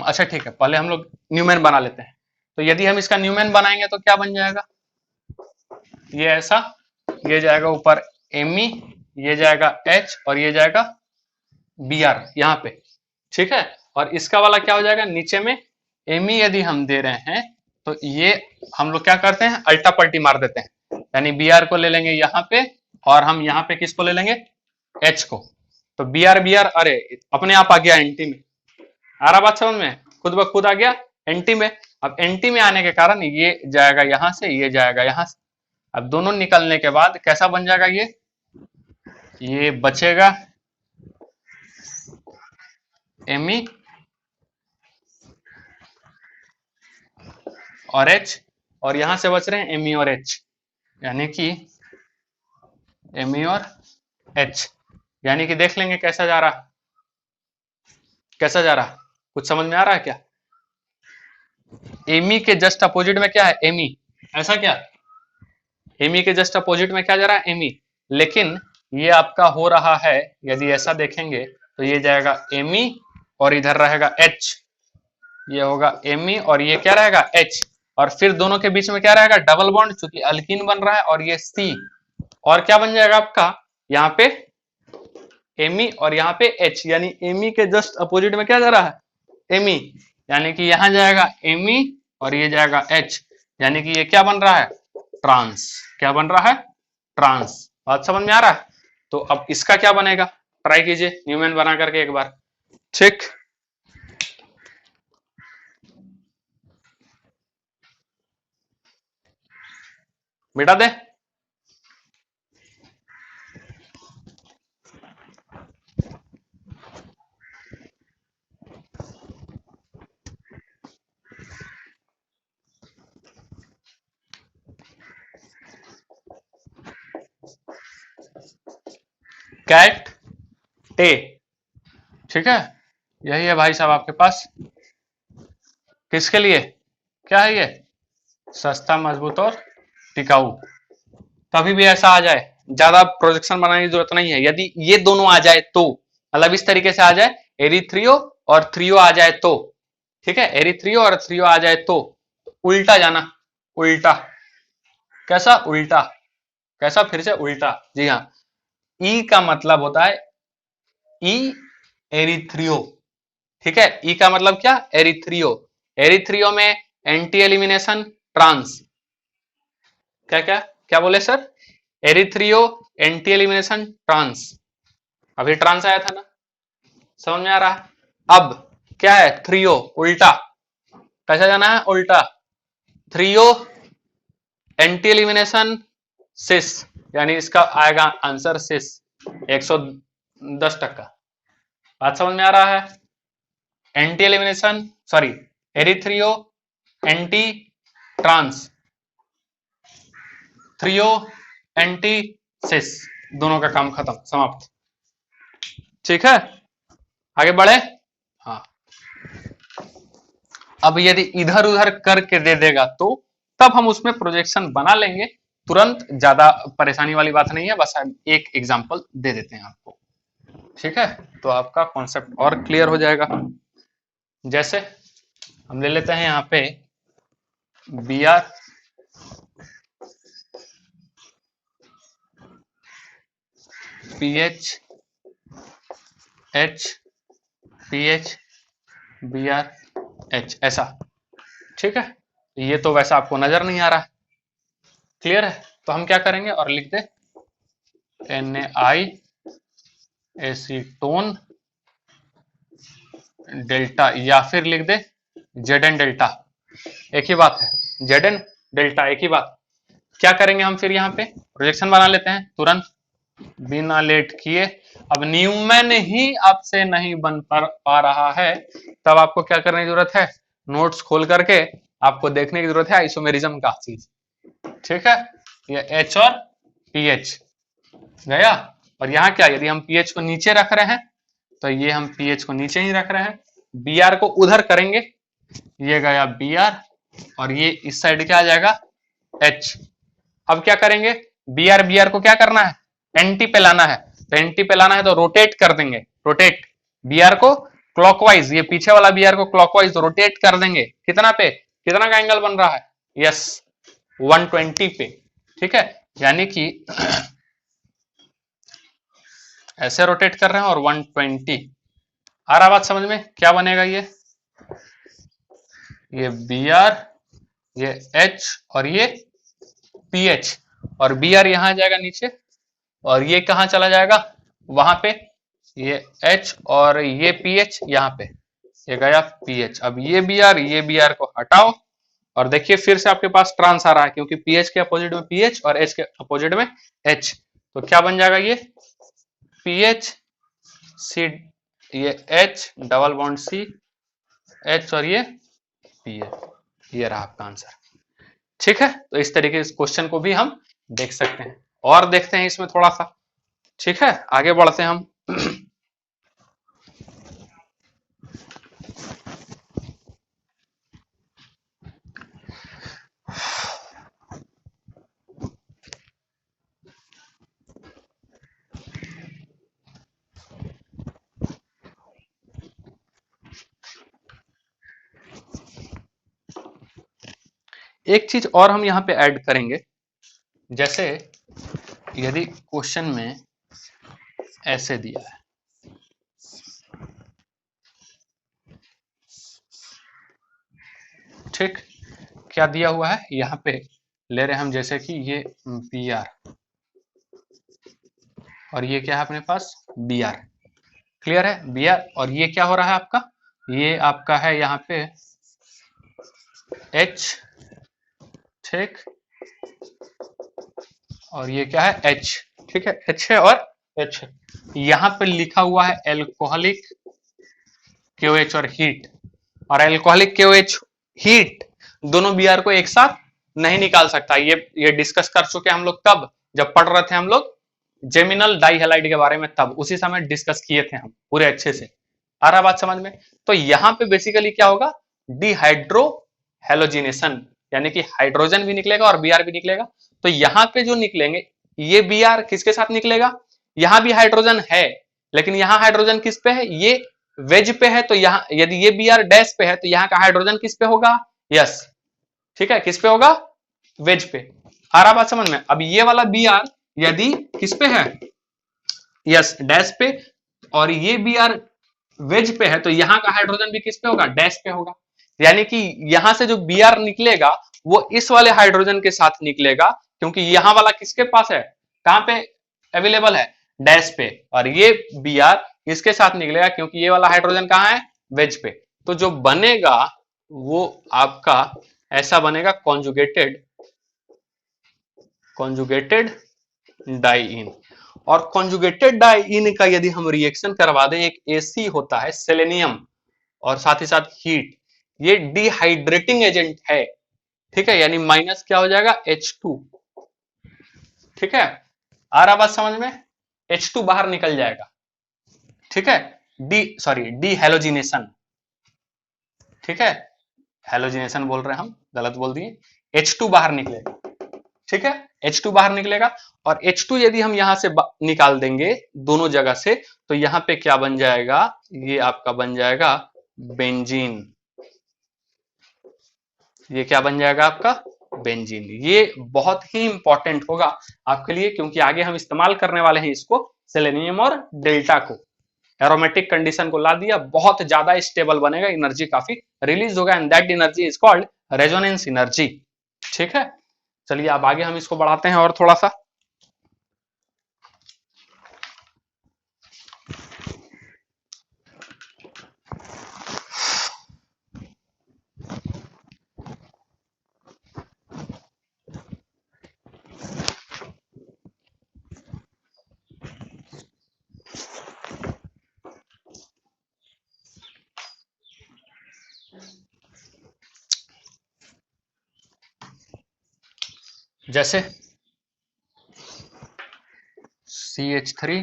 अच्छा ठीक है, पहले हम लोग न्यूमैन बना लेते हैं। तो यदि हम इसका न्यूमैन बनाएंगे तो क्या बन जाएगा, ये ऐसा, ये जाएगा ऊपर एमी, ये जाएगा एच, और ये जाएगा बी आर यहाँ पे, ठीक है। और इसका वाला क्या हो जाएगा, नीचे में एमी यदि हम दे रहे हैं तो ये हम लोग क्या करते हैं, अल्टा पल्टी मार देते हैं, यानी बी आर को ले लेंगे यहाँ पे, और हम यहाँ पे किसको ले लेंगे, एच को। तो बी आर, अरे अपने आप आ गया एंटी में, आ रहा बात समझ में, खुद ब खुद आ गया एंटी में। अब एंटी में आने के कारण ये जाएगा यहां से, ये जाएगा यहां से, अब दोनों निकलने के बाद कैसा बन जाएगा, ये बचेगा एमी और एच, और यहां से बच रहे हैं एमी और एच, यानी कि एमी और एच, यानी कि देख लेंगे कैसा जा रहा, कैसा जा रहा, कुछ समझ में आ रहा है क्या। एमी के जस्ट अपोजिट में क्या है, एमी, ऐसा क्या, एमी के जस्ट अपोजिट में क्या जा रहा है, एमी, लेकिन ये आपका हो रहा है, यदि ऐसा देखेंगे तो ये जाएगा एमी और इधर रहेगा एच, ये होगा एमी और ये क्या रहेगा एच, और फिर दोनों के बीच में क्या रहेगा, डबल बॉन्ड, चूंकि अल्कीन बन रहा है, और ये सी, और क्या बन जाएगा आपका यहाँ पे एमी और यहाँ पे एच, यानी एमी के जस्ट अपोजिट में क्या जा रहा है, एमी, यानी कि यहां जाएगा एमी और ये जाएगा एच, यानी कि ये क्या बन रहा है, ट्रांस, क्या बन रहा है, ट्रांस। बात समझ में आ रहा है। तो अब इसका क्या बनेगा, ट्राई कीजिए न्यूमैन बना करके एक बार, ठीक। मिटा दे, कैट टे, ठीक है, यही है भाई साहब आपके पास, किसके लिए, क्या है ये, सस्ता, मजबूत और टिकाऊ। कभी भी ऐसा आ जाए, ज्यादा प्रोजेक्शन बनाने की जरूरत नहीं है, यदि ये दोनों आ जाए तो, मतलब इस तरीके से आ जाए, एरिथ्रियो और थ्रियो आ जाए तो, ठीक है, एरिथ्रियो और थ्रियो आ जाए तो उल्टा जाना, उल्टा, कैसा उल्टा, कैसा, फिर से उल्टा, जी हाँ, ई का मतलब होता है ई एरिथ्रियो, ठीक है, ई का मतलब क्या, एरिथ्रियो, एरिथ्रियो में एंटी एलिमिनेशन ट्रांस, क्या क्या क्या बोले सर, एरिथ्रियो एंटी एलिमिनेशन ट्रांस, अभी ट्रांस आया था ना, समझ में आ रहा है। अब क्या है, थ्रियो उल्टा, कैसा जाना है, उल्टा, थ्रियो एंटी एलिमिनेशन सिस, यानी इसका आएगा आंसर सिस, 110%। बात समझ में आ रहा है, anti elimination, sorry, erythro anti trans, threo anti cis, दोनों का काम खत्म, समाप्त। ठीक है, आगे बढ़े। हाँ, अब यदि इधर उधर करके दे देगा तो तब हम उसमें प्रोजेक्शन बना लेंगे, तुरंत, ज्यादा परेशानी वाली बात नहीं है, बस हम एक एग्जांपल दे देते हैं आपको। ठीक है, तो आपका कॉन्सेप्ट और क्लियर हो जाएगा। जैसे हम ले लेते हैं यहाँ पे B R, P H, H, P H, B R, H, ऐसा। ठीक है, ये तो वैसा आपको नजर नहीं आ रहा है, क्लियर है। तो हम क्या करेंगे और लिख दे NaI एसीटोन डेल्टा, या फिर लिख दे Zn डेल्टा, एक ही बात है, Zn डेल्टा एक ही बात। क्या करेंगे हम फिर यहाँ पे प्रोजेक्शन बना लेते हैं तुरंत बिना लेट किए। अब न्यूमैन ही आपसे नहीं बन पा रहा है, तब आपको क्या करने की जरूरत है, नोट्स खोल करके आपको देखने की जरूरत है आइसोमेरिज्म का चीज। ठीक है, ये H और PH गया, और यहाँ क्या, यदि हम PH को नीचे रख रहे हैं तो ये हम PH को नीचे ही रख रहे हैं, Br को उधर करेंगे, ये गया Br, और ये इस साइड क्या आ जाएगा H। अब क्या करेंगे, Br को क्या करना है, एंटी पे लाना है, तो एंटी पे लाना है तो रोटेट कर देंगे, रोटेट Br को क्लॉकवाइज, ये पीछे वाला Br को क्लॉकवाइज रोटेट कर देंगे, कितना पे, कितना का एंगल बन रहा है, यस 120 पे। ठीक है, यानी कि ऐसे रोटेट कर रहे हैं और 120, आ रहा बात समझ में, क्या बनेगा ये Br, ये H और ये PH, और Br यहां आ जाएगा नीचे, और ये कहां चला जाएगा वहां पे, ये H और ये PH यहाँ पे, ये गया PH। अब ये Br को हटाओ, और देखिए फिर से आपके पास ट्रांस आ रहा है, क्योंकि PH के अपोजिट में PH और H के अपोजिट में H, तो क्या बन जाएगा ये PH C, ये H double bond C, H और ये PH, ये रहा आपका आंसर। ठीक है, तो इस तरीके से क्वेश्चन को भी हम देख सकते हैं, और देखते हैं इसमें थोड़ा सा। ठीक है, आगे बढ़ते हैं हम। एक चीज और हम यहाँ पे ऐड करेंगे, जैसे यदि क्वेश्चन में ऐसे दिया है, ठीक, क्या दिया हुआ है यहाँ पे, ले रहे हम जैसे कि ये Br और ये क्या है अपने पास Br, क्लियर है, Br, और ये क्या हो रहा है आपका, ये आपका है यहाँ पे H, ठीक, और ये क्या है H, ठीक है, H है और H है। यहाँ पे लिखा हुआ है एल्कोहलिक KOH और हीट, और एल्कोहलिक KOH हीट दोनों Br को एक साथ नहीं निकाल सकता, ये डिस्कस कर चुके हम लोग, कब, जब पढ़ रहे थे हम लोग जेमिनल डाइहैलाइड के बारे में, तब उसी समय डिस्कस किए थे हम पूरे अच्छे से, आ रहा बात समझ में। तो यहाँ पे बेसिकली क्या होगा, डिहाइड्रो हेलोजिनेशन, यानी कि हाइड्रोजन भी निकलेगा और Br भी निकलेगा। तो यहाँ पे जो निकलेंगे, ये Br किसके साथ निकलेगा, यहाँ भी हाइड्रोजन है, लेकिन यहाँ हाइड्रोजन किस पे है, ये वेज पे है, तो यहाँ यदि ये Br डैश पे है तो यहाँ का हाइड्रोजन किस पे होगा, यस, ठीक है, किस पे होगा, वेज पे, आ रहा बात समझ में। अब ये वाला Br यदि किस पे है, यस डैश पे, और ये Br वेज पे है, तो यहाँ का हाइड्रोजन भी किस पे होगा, डैश पे होगा, यानी कि यहां से जो Br निकलेगा वो इस वाले हाइड्रोजन के साथ निकलेगा, क्योंकि यहाँ वाला किसके पास है, कहां पे अवेलेबल है, डैश पे, और ये Br इसके साथ निकलेगा क्योंकि ये वाला हाइड्रोजन कहाँ है, वेज पे। तो जो बनेगा वो आपका ऐसा बनेगा कॉन्जुगेटेड डाइइन, और कॉन्जुगेटेड डाइइन का यदि हम रिएक्शन करवा दें, एक एसी होता है सेलेनियम और साथ ही साथ हीट, ये डिहाइड्रेटिंग एजेंट है, ठीक है, यानी माइनस क्या हो जाएगा H2, ठीक है। आ रहा बात समझ में, H2 बाहर निकल जाएगा, ठीक है, डी हेलोजिनेशन, ठीक है, हेलोजिनेशन बोल रहे हैं हम, गलत बोल दिए, H2 बाहर निकलेगा, ठीक है, H2 बाहर निकलेगा, और H2 यदि हम यहां से निकाल देंगे दोनों जगह से, तो यहां पे क्या बन जाएगा, ये आपका बन जाएगा बेंजीन, ये क्या बन जाएगा आपका बेंजीन। ये बहुत ही इंपॉर्टेंट होगा आपके लिए, क्योंकि आगे हम इस्तेमाल करने वाले हैं इसको, सेलेनियम और डेल्टा को, एरोमेटिक कंडीशन को ला दिया, बहुत ज्यादा स्टेबल बनेगा, एनर्जी काफी रिलीज होगा, and that energy is called resonance energy, ठीक है। चलिए अब आगे हम इसको बढ़ाते हैं और थोड़ा सा। जैसे CH3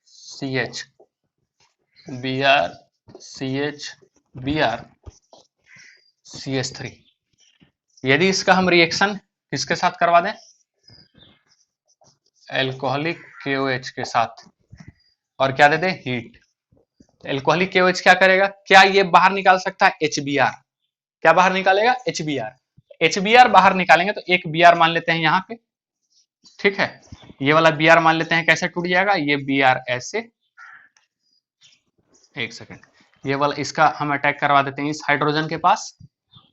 CH Br CH Br CH3, यदि इसका हम रिएक्शन किसके साथ करवा दें, एल्कोहलिक KOH के साथ, और क्या दे दें हीट, एल्कोहलिक KOH क्या करेगा, क्या ये बाहर निकाल सकता है HBr, क्या बाहर निकालेगा HBr, HBr बाहर निकालेंगे तो एक Br मान लेते हैं यहाँ पे, ठीक है, ये वाला Br मान लेते हैं, कैसे टूट जाएगा ये Br ऐसे, एक सेकेंड, ये वाला इसका हम अटैक करवा देते हैं इस हाइड्रोजन के पास,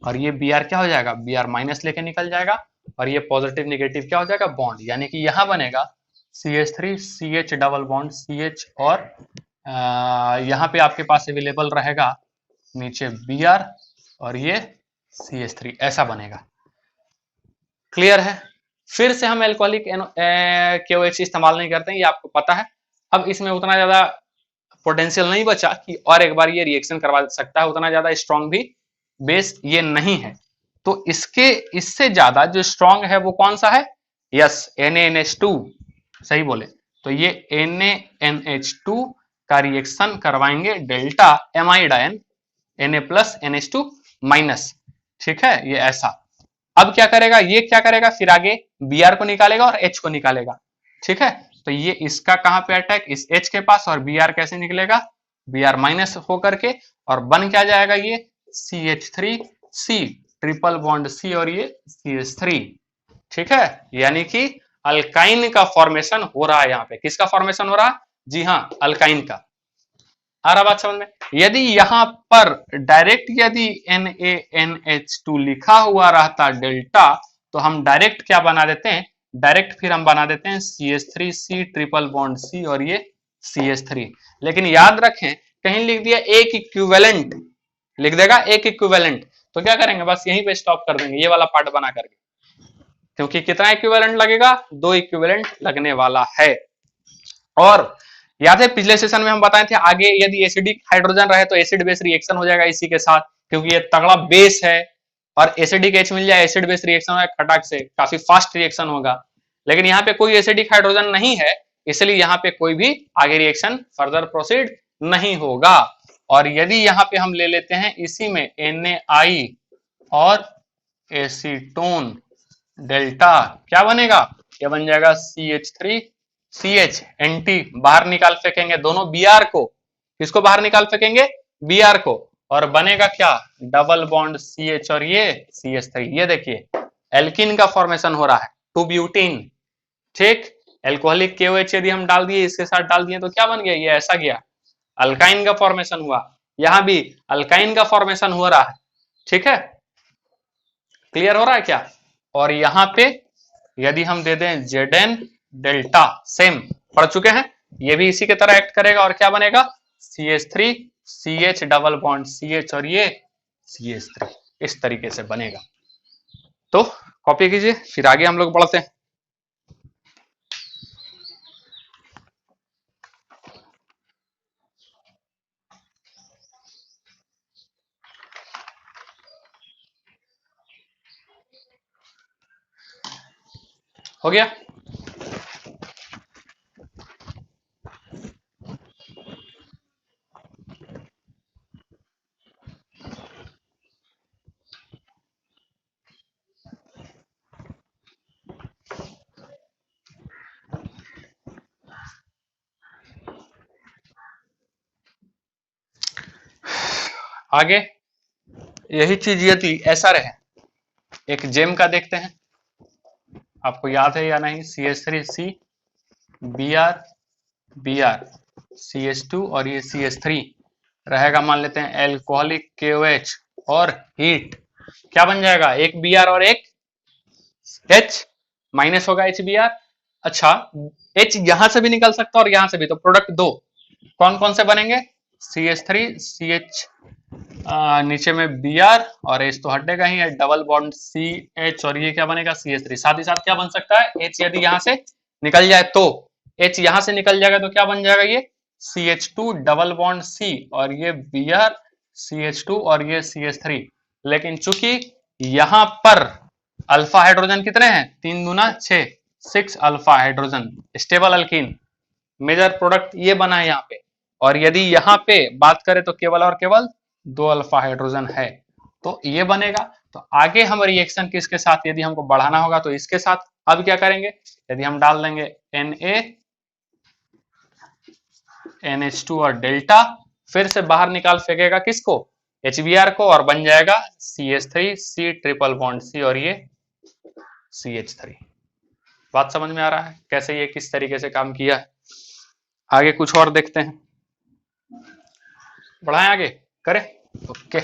और ये Br क्या हो जाएगा Br माइनस लेके निकल जाएगा, और ये पॉजिटिव निगेटिव क्या हो जाएगा बॉन्ड, यानी कि यहां बनेगा CH3 CH double bond CH, और यहाँ पे आपके पास अवेलेबल रहेगा नीचे Br और ये CH3, ऐसा बनेगा, क्लियर है। फिर से हम एल्कोहलिक KOH इस्तेमाल नहीं करते हैं, ये आपको पता है। अब इसमें उतना ज्यादा पोटेंशियल नहीं बचा कि और एक बार ये रिएक्शन करवा सकता है, उतना ज्यादा स्ट्रॉन्ग भी बेस ये नहीं है, तो इसके इससे ज्यादा जो स्ट्रॉन्ग है वो कौन सा है, यस NaNH2, सही बोले, तो ये NaNH2 का रिएक्शन करवाएंगे delta amide ion Na+NH2 minus, ठीक है, ये ऐसा। अब क्या करेगा, ये क्या करेगा फिर आगे Br को निकालेगा और H को निकालेगा, ठीक है, तो ये इसका कहां पे अटैक, इस H के पास, और Br कैसे निकलेगा Br माइनस होकर के, और बन क्या जाएगा ये CH3C ट्रिपल बॉन्ड C, और ये CH3, ठीक है, यानी कि अल्काइन का फॉर्मेशन हो रहा है यहाँ पे, किसका फॉर्मेशन हो रहा है, जी हाँ अल्काइन का। आ रहा बात समझ में, यदि यहां पर डायरेक्ट यदि NaNH2 लिखा हुआ रहता डेल्टा, तो हम डायरेक्ट क्या बना देते हैं, डायरेक्ट फिर हम बना देते हैं CH3C ट्रिपल बॉन्ड C, और ये CH3, लेकिन याद रखें कहीं लिख दिया एक इक्विवेलेंट, लिख देगा एक इक्विवेलेंट, तो क्या करेंगे बस यहीं पे स्टॉप कर देंगे ये वाला पार्ट बना करके, क्योंकि कितना इक्विवेलेंट लगेगा, दो इक्विवेलेंट लगने वाला है। और याद है पिछले सेशन में हम बताए थे आगे यदि एसिडिक हाइड्रोजन रहे तो एसिड बेस रिएक्शन हो जाएगा इसी के साथ, क्योंकि ये तगड़ा बेस है, और एसिडिक H मिल जाए एसिड बेस रिएक्शन होगा खटाक से, काफी फास्ट रिएक्शन होगा, लेकिन यहाँ पे कोई एसिडिक हाइड्रोजन नहीं है, इसलिए यहाँ पे कोई भी आगे रिएक्शन फर्दर प्रोसीड नहीं होगा। और यदि यहाँ पे हम ले लेते हैं इसी में Na और एसीटोन डेल्टा, क्या बनेगा, ये बन जाएगा CH3CH, एंटी बाहर निकाल फेंकेंगे दोनों Br को, किसको बाहर निकाल फेंकेंगे Br को, और बनेगा क्या डबल बॉन्ड CH, और ये CH3, ये देखिए एल्किन का फॉर्मेशन हो रहा है, 2 ब्यूटीन, ठीक, एल्कोहलिक KOH यदि हम डाल दिए इसके साथ डाल दिए तो क्या बन गया, ये ऐसा गया, अल्काइन का फॉर्मेशन हुआ, यहां भी अल्काइन का फॉर्मेशन हो रहा है, ठीक है, क्लियर हो रहा है क्या। और यहां पे यदि हम दे दें Zn डेल्टा, सेम पढ़ चुके हैं, ये भी इसी के तरह एक्ट करेगा, और क्या बनेगा CH3 CH double bond CH, और ये CH3, इस तरीके से बनेगा। तो कॉपी कीजिए, फिर आगे हम लोग बढ़ते हैं। हो गया। आगे यही चीज यदि ऐसा रहे, एक जेम का देखते हैं, आपको याद है या नहीं, CH3C Br CH2 और ये CH3 रहेगा, मान लेते हैं एल्कोहलिक KOH और हीट, क्या बन जाएगा, एक Br और एक H, माइनस होगा HBr। अच्छा, H यहां से भी निकल सकता है और यहां से भी, तो प्रोडक्ट दो कौन कौन से बनेंगे, CH3 CH, नीचे में Br और H तो हटेगा ही है, डबल बॉन्ड CH और ये क्या बनेगा CH3। साथ ही साथ क्या बन सकता है, H यदि यहां से निकल जाए तो, H यहां से निकल जाएगा तो क्या बन जाएगा, ये CH2 डबल बॉन्ड C और ये Br CH2 और ये CH3। लेकिन चूंकि यहां पर अल्फा हाइड्रोजन कितने हैं, 3 दूना 6, 6 alpha hydrogen, stable alkene, major product ये बना है यहाँ पे। और यदि यहाँ पे बात करें तो केवल और केवल 2 अल्फा हाइड्रोजन है, तो ये बनेगा। तो आगे हम रिएक्शन किसके साथ, यदि हमको बढ़ाना होगा तो इसके साथ। अब क्या करेंगे, यदि हम डाल देंगे Na NH2 और डेल्टा, फिर से बाहर निकाल फेंकेगा किसको, HBr को, और बन जाएगा CH3C ट्रिपल बॉन्ड C और ये CH3। बात समझ में आ रहा है कैसे ये किस तरीके से काम किया है। आगे कुछ और देखते हैं, बढ़ाएं आगे, करें, ओके।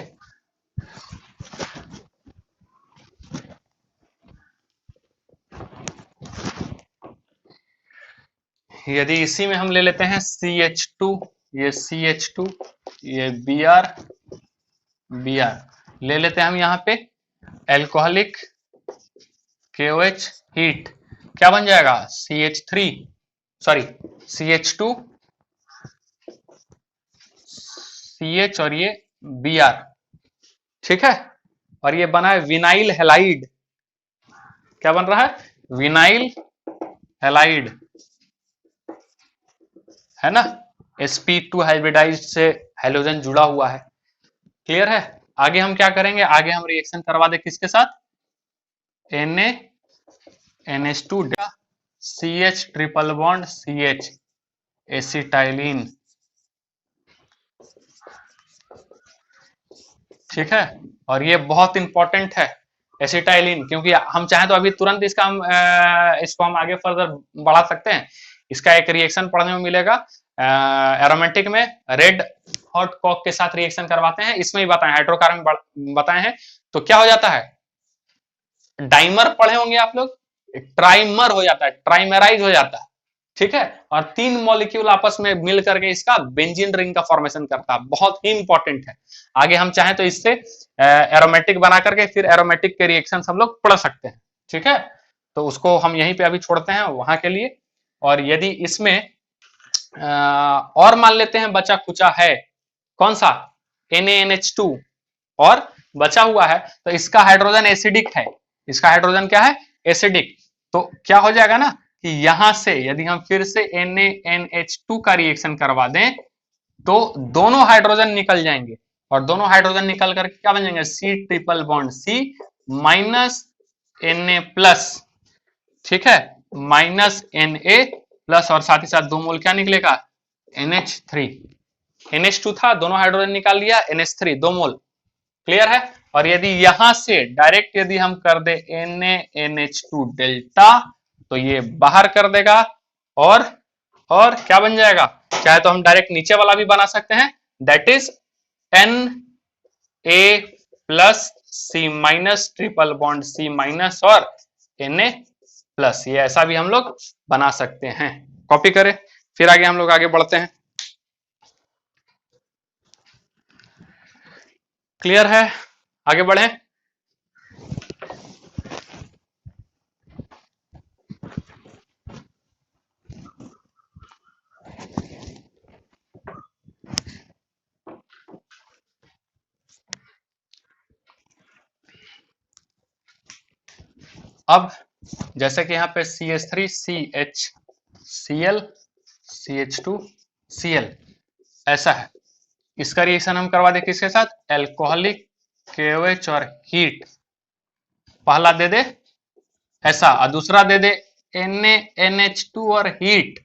यदि इसी में हम ले लेते हैं CH2, ये CH2, ये Br ले लेते हैं हम यहाँ पे एल्कोहलिक KOH हीट, क्या बन जाएगा CH3 सॉरी CH2 CH और ये Br, ठीक है। और ये बना है विनाइल हैलाइड, क्या बन रहा है, विनाइल हैलाइड, है ना, sp2 हाइब्रिडाइज से हाइड्रोजन जुड़ा हुआ है, क्लियर है। आगे हम क्या करेंगे, आगे हम रिएक्शन करवा दे किसके साथ, Na NH2 CH triple bond CH acetylene, ठीक है। और ये बहुत इंपॉर्टेंट है एसिटाइलिन, क्योंकि हम चाहें तो अभी तुरंत इसका हम इसको हम आगे फर्दर बढ़ा सकते हैं। इसका एक रिएक्शन पढ़ने में मिलेगा एरोमेटिक में, रेड हॉट कॉक के साथ रिएक्शन करवाते हैं, इसमें ही बताएं, हाइड्रोकार्बन बताए हैं। तो क्या हो जाता है, डाइमर पढ़े होंगे आप लोग, ट्राइमर हो जाता है, ट्राइमराइज हो जाता है, ठीक है। और 3 मॉलिक्यूल आपस में मिल करके इसका बेंजीन रिंग का फॉर्मेशन करता है, बहुत ही इंपॉर्टेंट है। आगे हम चाहें तो इससे एरोमेटिक बना करके फिर एरोमेटिक के रिएक्शन हम लोग पढ़ सकते हैं, ठीक है। तो उसको हम यहीं पे अभी छोड़ते हैं वहां के लिए। और यदि इसमें और मान लेते हैं बचा कुचा है, कौन सा, NaNH2 और बचा हुआ है, तो इसका हाइड्रोजन एसिडिक है, इसका हाइड्रोजन क्या है, एसिडिक। तो क्या हो जाएगा ना कि यहां से यदि हम फिर से NaNH2 का रिएक्शन करवा दें तो दोनों हाइड्रोजन निकल जाएंगे, और दोनों हाइड्रोजन निकल करके क्या बन जाएंगे, C triple bond C minus Na plus, ठीक है, माइनस Na प्लस, और साथ ही साथ 2 मोल क्या निकलेगा, NH3, NH2 था, दोनों हाइड्रोजन निकाल लिया, NH3 2 मोल, क्लियर है। और यदि यहां से डायरेक्ट यदि हम कर दे NaNH2 डेल्टा, तो ये बाहर कर देगा, और क्या बन जाएगा, चाहे तो हम डायरेक्ट नीचे वाला भी बना सकते हैं, that is Na plus C minus triple bond C minus और Na प्लस, ये ऐसा भी हम लोग बना सकते हैं। कॉपी करें, फिर आगे हम लोग आगे बढ़ते हैं, क्लियर है, आगे बढ़े। अब जैसे कि यहाँ पे CH3 CH Cl CH2 Cl ऐसा है। इसका रिएक्शन हम करवा दे किसके साथ, एल्कोहलिक KOH और हीट। पहला दे दे ऐसा और दूसरा दे दे NaNH2 और हीट,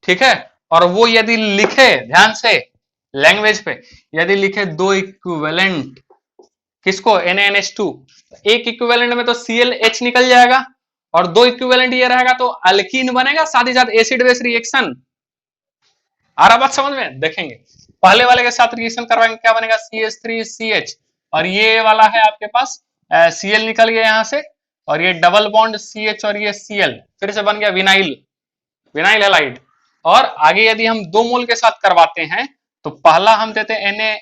ठीक है। और वो यदि लिखे ध्यान से लैंग्वेज पे, यदि लिखे दो इक्विवेलेंट, किसको, NaNH2, एक इक्विवेलेंट में तो ClH निकल जाएगा और दो इक्विवेलेंट ये रहेगा तो अल्कीन बनेगा, साथ ही साथ एसिड बेस रिएक्शन। आ रहा बात समझ में, देखेंगे पहले वाले के साथ रिएक्शन करवाएंगे, क्या बनेगा CH3CH और ये वाला है आपके पास Cl निकल गया यहां से और ये डबल बॉन्ड CH और ये Cl फिर से बन गया विनाइल, विनाइल हैलाइड। और आगे यदि हम 2 मोल के साथ करवाते हैं तो पहला हम देते हैं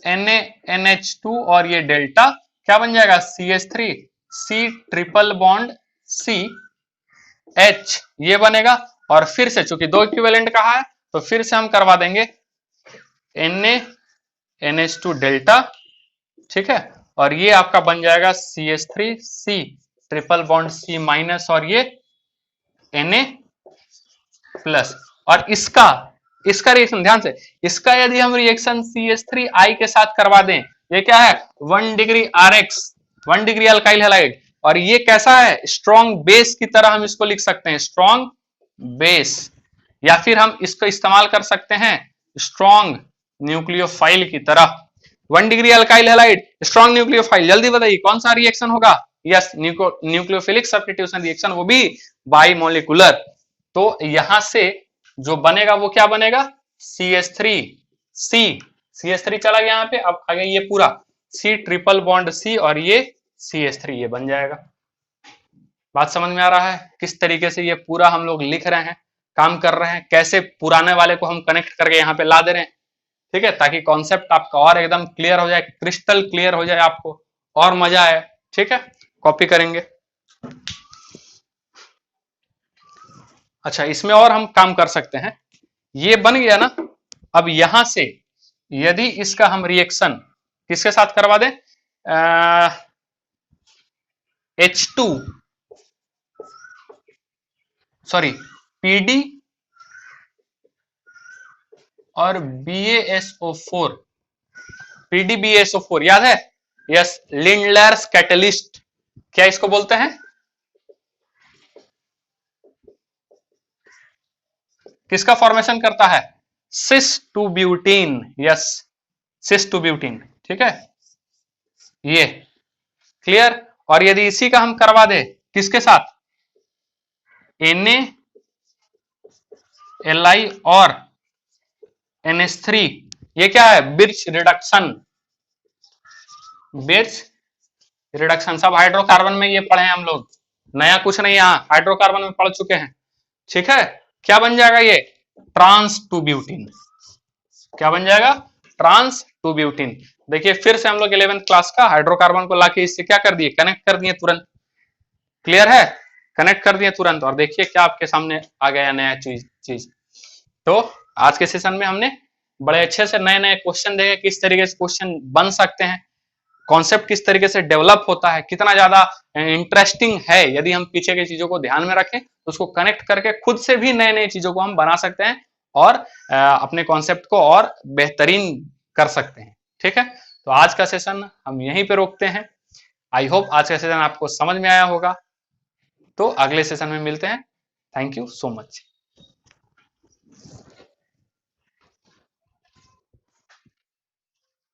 NaNH2 और ये डेल्टा क्या बन जाएगा CH3 C triple bond CH ये बनेगा। और फिर से चूंकि दो इक्विवेलेंट कहा है तो फिर से हम करवा देंगे NaNH2 डेल्टा, ठीक है। और ये आपका बन जाएगा CH3 C triple bond C minus और ये Na प्लस। और इसका रिएक्शन ध्यान से, इसका यदि हम रिएक्शन CH3I के साथ करवा दें, ये क्या है 1 degree RX 1 degree alkyl halide. और ये कैसा है, स्ट्रॉन्ग बेस की तरह हम इसको लिख सकते हैं, स्ट्रॉन्ग बेस, या फिर हम इसको इस्तेमाल कर सकते हैं स्ट्रॉन्ग न्यूक्लियोफाइल की तरह। 1 degree alkyl halide strong nucleophile, जल्दी बताइए कौन सा रिएक्शन होगा, यस न्यूक्लियोफिलिक सब्स्टिट्यूशन रिएक्शन, वो भी बाइमोलिकुलर। तो यहां से जो बनेगा वो क्या बनेगा CH3 चला गया यहाँ पे, अब आ गया ये पूरा C ट्रिपल बॉन्ड C और ये CH3 ये बन जाएगा। बात समझ में आ रहा है किस तरीके से ये पूरा हम लोग लिख रहे हैं, काम कर रहे हैं, कैसे पुराने वाले को हम कनेक्ट करके यहाँ पे ला दे रहे हैं, ठीक है, ताकि कॉन्सेप्ट आपका और एकदम क्लियर हो जाए, क्रिस्टल क्लियर हो जाए, आपको और मजा आए, ठीक है। कॉपी करेंगे। अच्छा, इसमें और हम काम कर सकते हैं, ये बन गया ना। अब यहां से यदि इसका हम रिएक्शन किसके साथ करवा दें, H2 सॉरी PD और BaSO4, PDBaSO4 याद है, यस लिंडलर्स कैटलिस्ट, क्या इसको बोलते हैं, किसका फॉर्मेशन करता है, सिस to butene, yes sis to butene, ठीक है, ये क्लियर। और यदि इसी का हम करवा दे किसके साथ, NaLi और NH3, ये क्या है बिर्च रिडक्शन, बिर्च रिडक्शन, सब हाइड्रोकार्बन में ये पढ़े हैं हम लोग, नया कुछ नहीं, यहाँ हाइड्रोकार्बन में पढ़ चुके हैं, ठीक है। क्या बन जाएगा ये ट्रांस टू ब्यूटीन, क्या बन जाएगा ट्रांस टू ब्यूटीन। देखिए फिर से हम लोग 11th क्लास का हाइड्रोकार्बन को लाके इससे क्या कर दिए, कनेक्ट कर दिए तुरंत, क्लियर है, कनेक्ट कर दिए तुरंत। और देखिए क्या आपके सामने आ गया नया चीज। तो आज के सेशन में हमने बड़े अच्छे से नए नए क्वेश्चन देखे, किस तरीके से क्वेश्चन बन सकते हैं, कॉन्सेप्ट किस तरीके से डेवलप होता है, कितना ज्यादा इंटरेस्टिंग है, यदि हम पीछे की चीजों को ध्यान में रखें तो उसको कनेक्ट करके खुद से भी नए नए चीजों को हम बना सकते हैं और अपने कॉन्सेप्ट को और बेहतरीन कर सकते हैं, ठीक है। तो आज का सेशन हम यहीं पे रोकते हैं। आई होप आज का सेशन आपको समझ में आया होगा। तो अगले सेशन में मिलते हैं। Thank you so much.